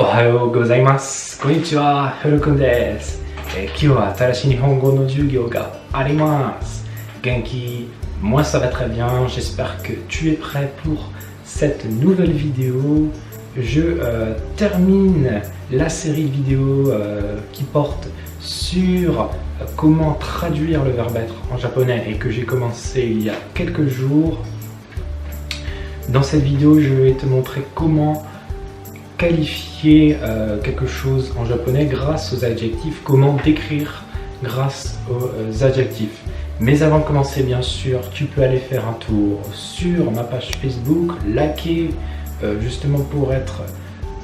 おはようございます。こんにちは、ふるくんです。今日は新しい日本語の授業があります。Genki, moi ça va très bien, j'espère que tu es prêt pour cette nouvelle vidéo. Je termine la série vidéo qui porte sur comment traduire le verbe être en japonais et que j'ai commencé il y a quelques jours. Dans cette vidéo, je vais te montrer comment qualifier quelque chose en japonais grâce aux adjectifs, comment décrire grâce aux adjectifs. Mais avant de commencer, bien sûr, tu peux aller faire un tour sur ma page Facebook, liker justement pour être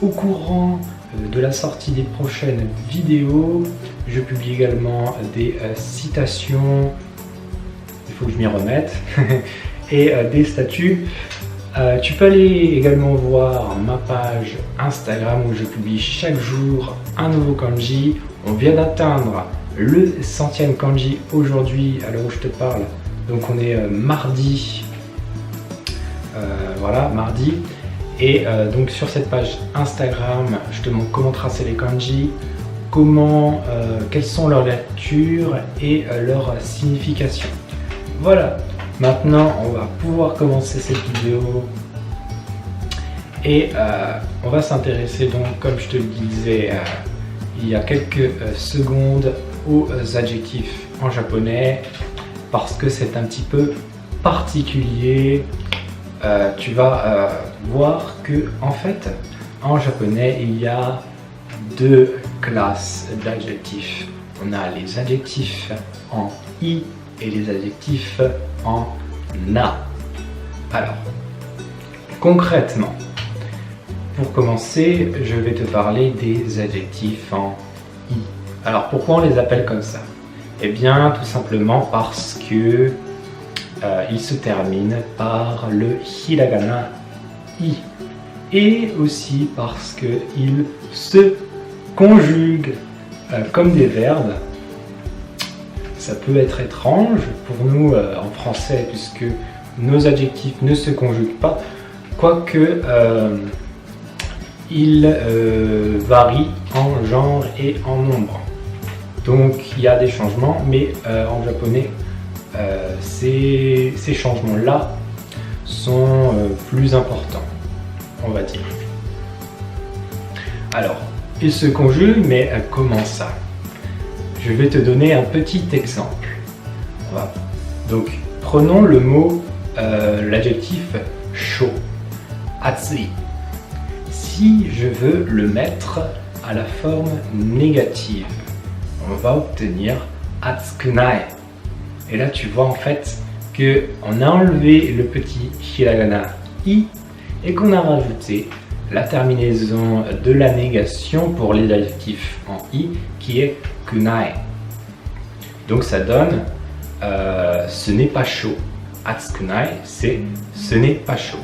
au courant de la sortie des prochaines vidéos. Je publie également des citations, il faut que je m'y remette, et des statuts. Tu peux aller également voir ma page Instagram où je publie chaque jour un nouveau kanji. On vient d'atteindre le 100e kanji aujourd'hui à l'heure où je te parle. Donc on est mardi. Voilà, mardi. Et donc sur cette page Instagram, je te montre comment tracer les kanji, quelles sont leurs lectures et leur signification. Voilà. Maintenant, on va pouvoir commencer cette vidéo et on va s'intéresser donc, comme je te le disais il y a quelques secondes, aux adjectifs en japonais parce que c'est un petit peu particulier. Tu vas voir que en fait, en japonais, il y a deux classes d'adjectifs. On a les adjectifs en i et les adjectifs en na. Alors, concrètement, pour commencer, je vais te parler des adjectifs en i. Alors, pourquoi on les appelle comme ça? Eh bien, tout simplement parce que ils se terminent par le hiragana i. Et aussi parce qu'ils se conjuguent comme des verbes. Ça peut être étrange pour nous en français puisque nos adjectifs ne se conjuguent pas, quoique ils varient en genre et en nombre. Donc il y a des changements, mais en japonais, ces changements-là sont plus importants, on va dire. Alors, ils se conjuguent, mais comment ça? Je vais te donner un petit exemple. Voilà. Donc, prenons le mot, l'adjectif chaud, atsui. Si je veux le mettre à la forme négative, on va obtenir atsukunai. Et là, tu vois en fait qu'on a enlevé le petit hiragana i et qu'on a rajouté la terminaison de la négation pour les adjectifs en i qui est kunai. Donc ça donne ce n'est pas chaud. Atsukunai, c'est ce n'est pas chaud.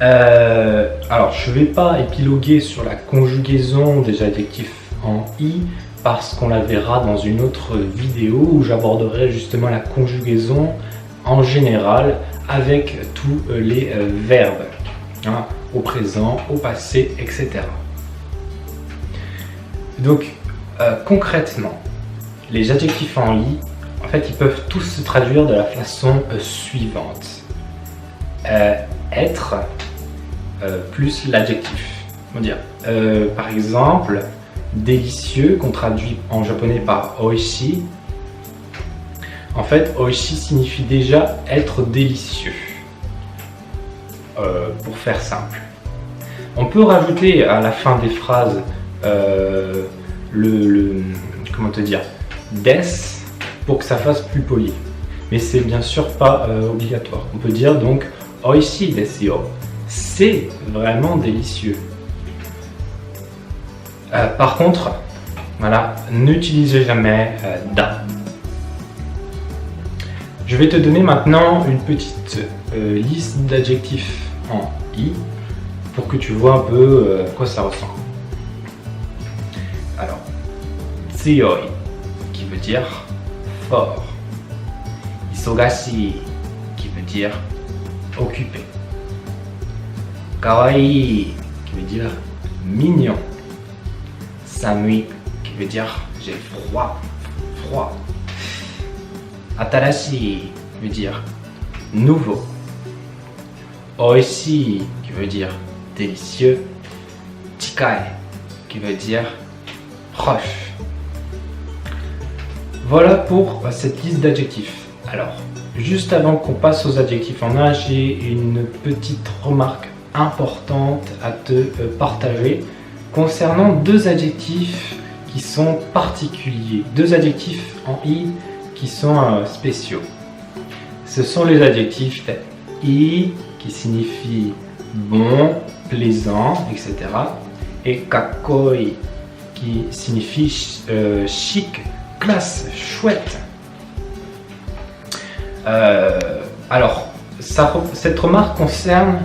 Alors je ne vais pas épiloguer sur la conjugaison des adjectifs en i parce qu'on la verra dans une autre vidéo où j'aborderai justement la conjugaison en général avec tous les verbes, hein, au présent, au passé, etc. Donc concrètement, les adjectifs en i, en fait, ils peuvent tous se traduire de la façon suivante. Être plus l'adjectif. On va dire, par exemple, délicieux, qu'on traduit en japonais par oishi. En fait, oishi signifie déjà être délicieux. Pour faire simple. On peut rajouter à la fin des phrases comment te dire, des pour que ça fasse plus poli. Mais c'est bien sûr pas obligatoire. On peut dire donc oishi desu yo. C'est vraiment délicieux. Par contre, voilà, n'utilisez jamais da. Je vais te donner maintenant une petite liste d'adjectifs en i pour que tu vois un peu à quoi ça ressemble. Alors, tsuyoi qui veut dire fort. Isogashi qui veut dire occupé. Kawaii qui veut dire mignon. Samui qui veut dire j'ai froid. Atarashi qui veut dire nouveau. Oishii qui veut dire délicieux. Chikai qui veut dire proche. Voilà pour cette liste d'adjectifs. Alors, juste avant qu'on passe aux adjectifs en A, j'ai une petite remarque importante à te partager concernant deux adjectifs qui sont particuliers, deux adjectifs en I qui sont spéciaux. Ce sont les adjectifs I qui signifie bon, plaisant, etc. et kakoi qui signifie chic, classe, chouette. Alors, cette remarque concerne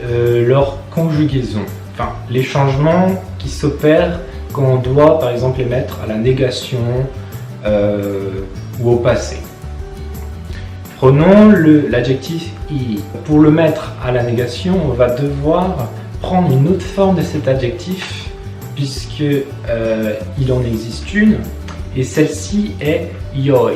leur conjugaison, enfin les changements qui s'opèrent quand on doit par exemple les mettre à la négation ou au passé. Prenons l'adjectif I. Pour le mettre à la négation, on va devoir prendre une autre forme de cet adjectif puisque il en existe une et celle-ci est yoi.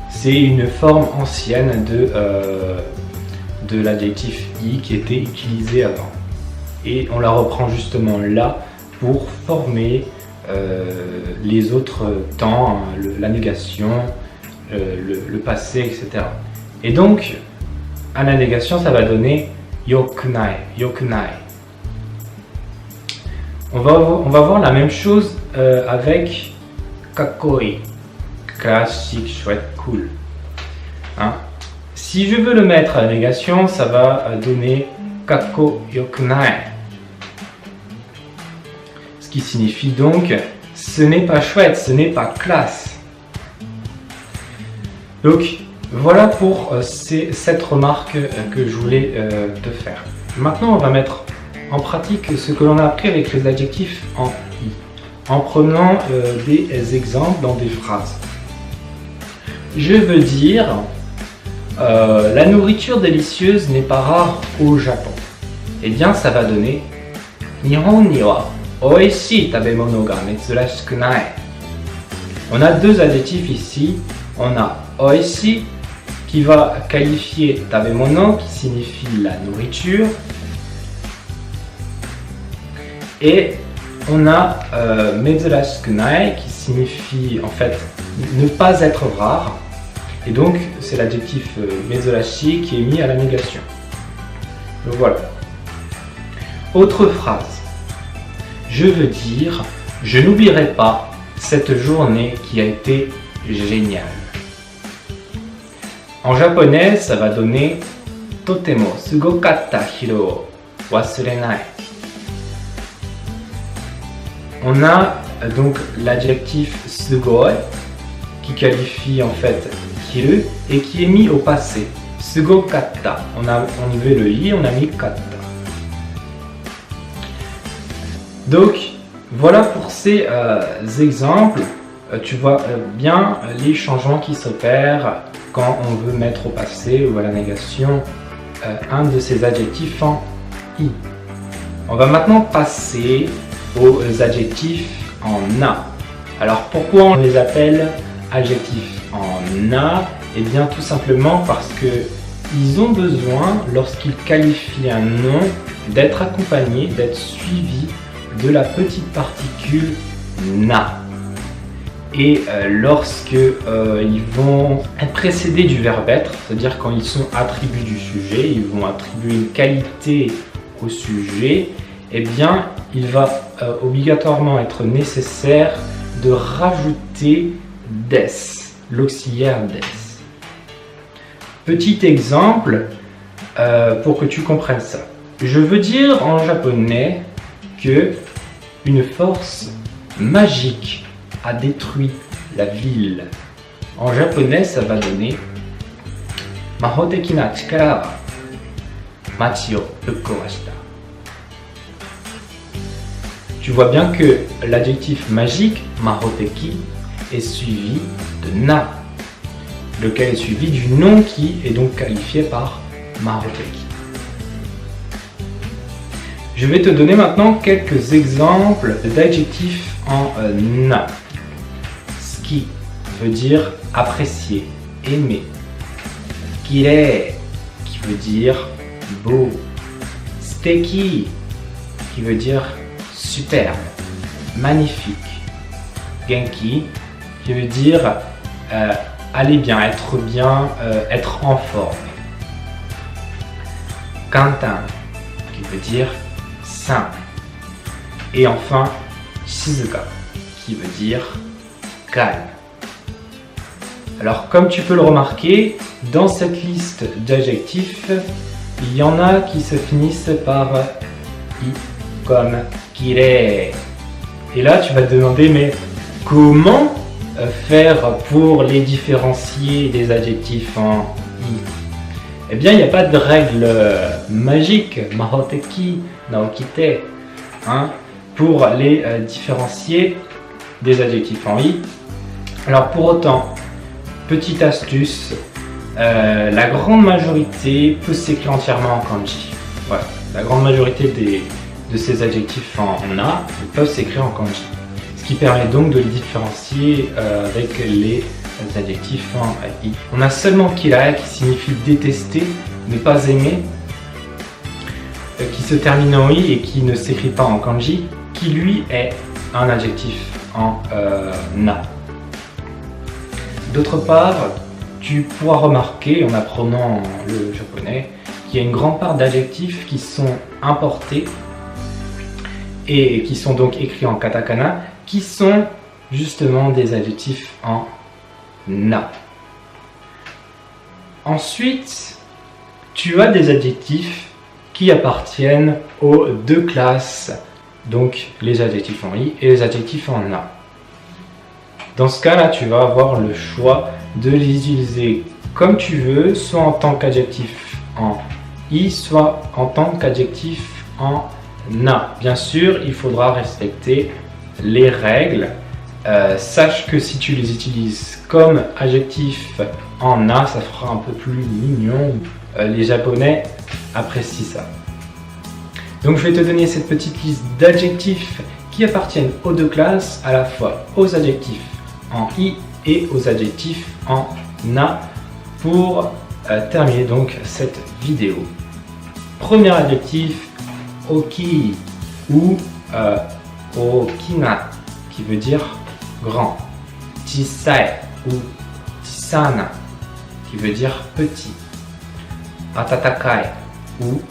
C'est une forme ancienne de l'adjectif I qui était utilisé avant. Et on la reprend justement là pour former les autres temps, hein, la négation, le passé, etc. Et donc, à la négation, ça va donner yokunai, yokunai. On va voir la même chose avec kakoi, classique, chouette, cool. Hein? Si je veux le mettre à la négation, ça va donner kakko yokunai. Ce qui signifie donc ce n'est pas chouette, ce n'est pas classe. Donc voilà pour cette remarque que je voulais te faire. Maintenant on va mettre en pratique ce que l'on a appris avec les adjectifs en I, en prenant des exemples dans des phrases. Je veux dire, la nourriture délicieuse n'est pas rare au Japon. Eh bien ça va donner Nihon ni wa oishii tabemono ga mezurashiku nai. On a deux adjectifs ici. On a oishii qui va qualifier tabemono qui signifie la nourriture. Et on a mezurashiku nai qui signifie en fait ne pas être rare. Et donc c'est l'adjectif mezurashi qui est mis à la négation. Donc voilà. Autre phrase. Je veux dire, je n'oublierai pas cette journée qui a été géniale. En japonais, ça va donner Totemo sugokatta hiro o wasurenai. On a donc l'adjectif sugoi qui qualifie en fait hiru et qui est mis au passé. Sugokatta. On a enlevé le i, on a mis katta. Donc voilà pour ces exemples. Tu vois bien les changements qui s'opèrent quand on veut mettre au passé ou à la négation un de ces adjectifs en i. On va maintenant passer aux adjectifs en a. Alors pourquoi on les appelle adjectifs en a? Eh bien tout simplement parce que ils ont besoin, lorsqu'ils qualifient un nom, d'être accompagnés, d'être suivis de la petite particule na. Et lorsque ils vont être précédés du verbe être, c'est-à-dire quand ils sont attributs du sujet, ils vont attribuer une qualité au sujet, eh bien il va obligatoirement être nécessaire de rajouter des, l'auxiliaire des. Petit exemple pour que tu comprennes ça. Je veux dire en japonais que une force magique a détruit la ville. En japonais, ça va donner Mahoteki na chikara wa machi o bukkowashita. Tu vois bien que l'adjectif magique, Mahoteki, est suivi de na, lequel est suivi du nom qui est donc qualifié par Mahoteki. Je vais te donner maintenant quelques exemples d'adjectifs en na. Ski veut dire apprécier, aimer. Kirei qui veut dire beau. Steki qui veut dire superbe, magnifique. Genki qui veut dire aller bien, être en forme. Kantan qui veut dire simple. Et enfin, shizuka qui veut dire calme. Alors comme tu peux le remarquer, dans cette liste d'adjectifs, il y en a qui se finissent par i, comme kirei. Et là tu vas te demander, mais comment faire pour les différencier des adjectifs en i? Eh bien, il n'y a pas de règle magique, mahoteki, naokite, pour les différencier des adjectifs en i. Alors pour autant, petite astuce, la grande majorité peut s'écrire entièrement en kanji. Voilà, la grande majorité de ces adjectifs en na peuvent s'écrire en kanji. Ce qui permet donc de les différencier avec les adjectifs en i. On a seulement kirai qui signifie détester, ne pas aimer, qui se termine en i et qui ne s'écrit pas en kanji, qui lui est un adjectif en na. D'autre part, tu pourras remarquer en apprenant le japonais qu'il y a une grande part d'adjectifs qui sont importés et qui sont donc écrits en katakana, qui sont justement des adjectifs en na. Ensuite, tu as des adjectifs qui appartiennent aux deux classes, donc les adjectifs en i et les adjectifs en na. Dans ce cas-là, tu vas avoir le choix de les utiliser comme tu veux, soit en tant qu'adjectif en i, soit en tant qu'adjectif en na. Bien sûr, il faudra respecter les règles. Sache que si tu les utilises comme adjectif en na, ça fera un peu plus mignon. Les Japonais apprécient ça. Donc je vais te donner cette petite liste d'adjectifs qui appartiennent aux deux classes, à la fois aux adjectifs en i et aux adjectifs en na, pour terminer donc cette vidéo. Premier adjectif, oki ou okina qui veut dire grand. Chisai ou chisana qui veut dire petit. Atatakai ou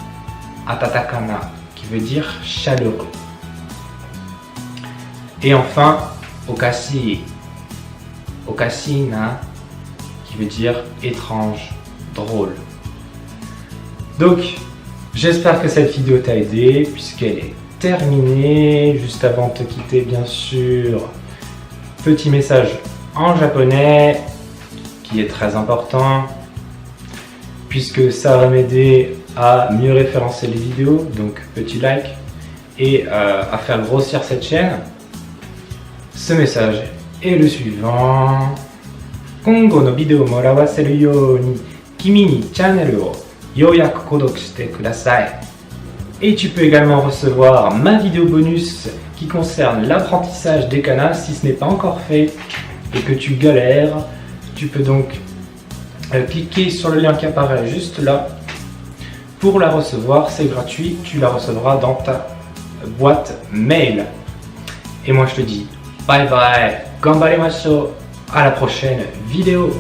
atatakana qui veut dire chaleureux. Et enfin, okashi, okashina qui veut dire étrange, drôle. Donc, j'espère que cette vidéo t'a aidé puisqu'elle est terminée. Juste avant de te quitter, bien sûr, petit message en japonais qui est très important puisque ça va m'aider à mieux référencer les vidéos, donc petit like, et à faire grossir cette chaîne. Ce message est le suivant. Kongo no vidéo mo rawaseru you ni kimi ni channel o yoyaku kodoku shite kudasai. Et tu peux également recevoir ma vidéo bonus qui concerne l'apprentissage des kanas. Si ce n'est pas encore fait et que tu galères, tu peux donc cliquer sur le lien qui apparaît juste là pour la recevoir. C'est gratuit, tu la recevras dans ta boîte mail. Et moi je te dis bye bye, ganbaremashou, à la prochaine vidéo.